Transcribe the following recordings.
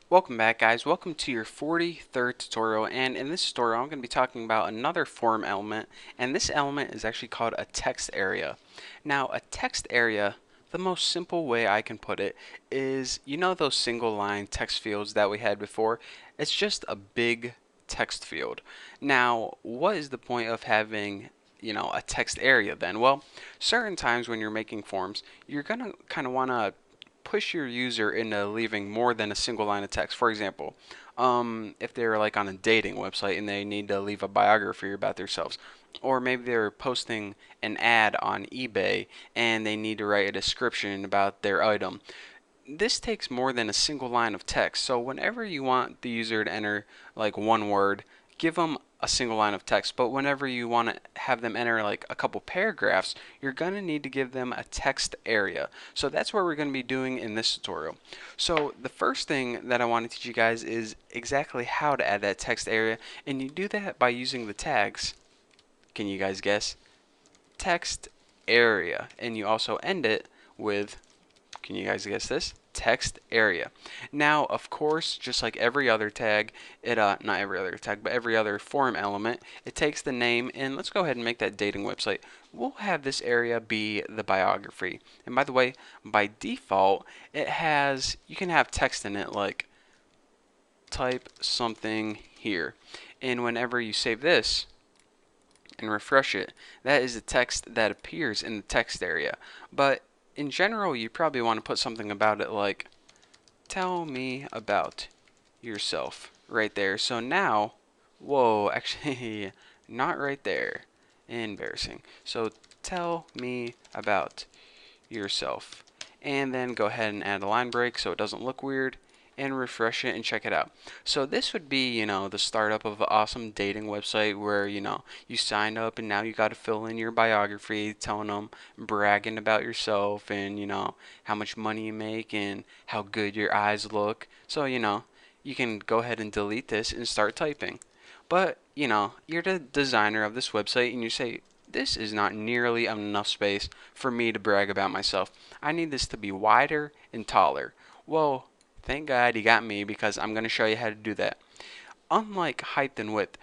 Welcome back, guys. Welcome to your 43rd tutorial, and in this tutorial I'm going to be talking about another form element, and this element is actually called a text area. Now, a text area, the most simple way I can put it is, you know those single line text fields that we had before? It's just a big text field. Now, what is the point of having a text area then? Well, certain times when you're making forms, you're going to kind of want to push your user into leaving more than a single line of text. For example, if they're like on a dating website and they need to leave a biography about themselves, or maybe they're posting an ad on eBay and they need to write a description about their item. This takes more than a single line of text. So whenever you want the user to enter like one word, give them a single line of text. But whenever you want to have them enter like a couple paragraphs, you're going to need to give them a text area. So that's what we're going to be doing in this tutorial. So the first thing that I want to teach you guys is exactly how to add that text area, and you do that by using the tags. Can you guys guess? Text area, and you also end it with, can you guys guess this? Text area. Now, of course, just like every other tag, not every other tag, but every other form element, it takes the name, and let's go ahead and make that dating website. We'll have this area be the biography. And by the way, by default, it has, you can have text in it like type something here. And whenever you save this and refresh it, that is the text that appears in the text area. But in general, you probably want to put something about it like, tell me about yourself, right there. So now, whoa, actually, not right there. Embarrassing. So tell me about yourself. And then go ahead and add a line break so it doesn't look weird, and refresh it and check it out. So this would be, the startup of an awesome dating website where, you signed up and now you got to fill in your biography, telling them, bragging about yourself and, how much money you make and how good your eyes look. So, you can go ahead and delete this and start typing. But, you're the designer of this website and you say, this is not nearly enough space for me to brag about myself. I need this to be wider and taller. Well, thank God you got me, because I'm going to show you how to do that. Unlike height and width,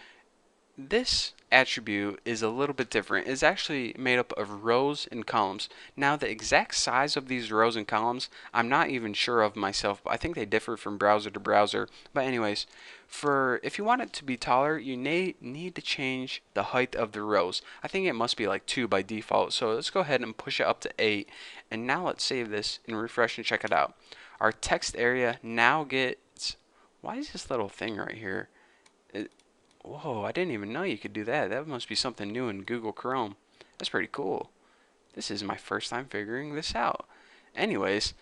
this attribute is a little bit different. It's actually made up of rows and columns. Now, the exact size of these rows and columns, I'm not even sure of myself, but I think they differ from browser to browser. But anyways, if you want it to be taller, you need to change the height of the rows. I think it must be like 2 by default. So let's go ahead and push it up to 8. And now let's save this and refresh and check it out. Our text area now gets, why is this little thing right here? Whoa, I didn't even know you could do that. That must be something new in Google Chrome. That's pretty cool. This is my first time figuring this out. Anyways,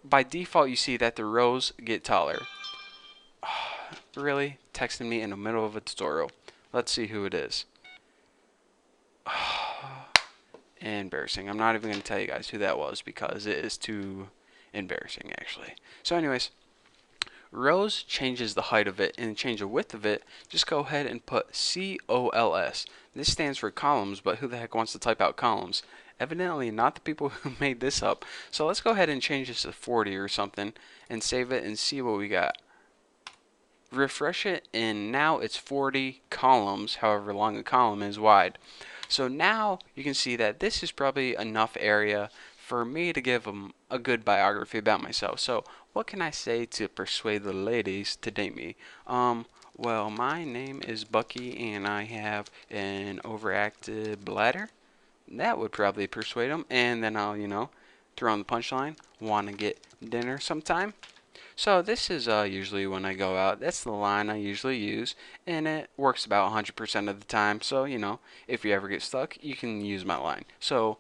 by default you see that the rows get taller. Really? Texting me in the middle of a tutorial. Let's see who it is. Embarrassing. I'm not even going to tell you guys who that was because it is too embarrassing actually. So anyways, rows changes the height of it, and change the width of it, just go ahead and put COLS. This stands for columns, but who the heck wants to type out columns? Evidently not the people who made this up. So let's go ahead and change this to 40 or something and save it and see what we got. Refresh it, and now it's 40 columns, however long a column is wide. So now you can see that this is probably enough area for me to give them a good biography about myself. So what can I say to persuade the ladies to date me? Well, my name is Bucky and I have an overactive bladder. That would probably persuade them. And then I'll, throw on the punchline, want to get dinner sometime. So this is usually when I go out. That's the line I usually use, and it works about 100% of the time. So, if you ever get stuck, you can use my line. So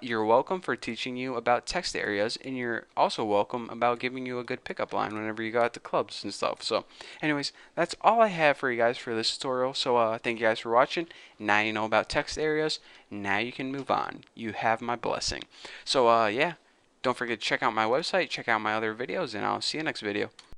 you're welcome for teaching you about text areas, and you're also welcome about giving you a good pickup line whenever you go out to clubs and stuff. So anyways, that's all I have for you guys for this tutorial. So thank you guys for watching. Now you know about text areas. Now you can move on. You have my blessing. So yeah, don't forget to check out my website, check out my other videos, and I'll see you next video.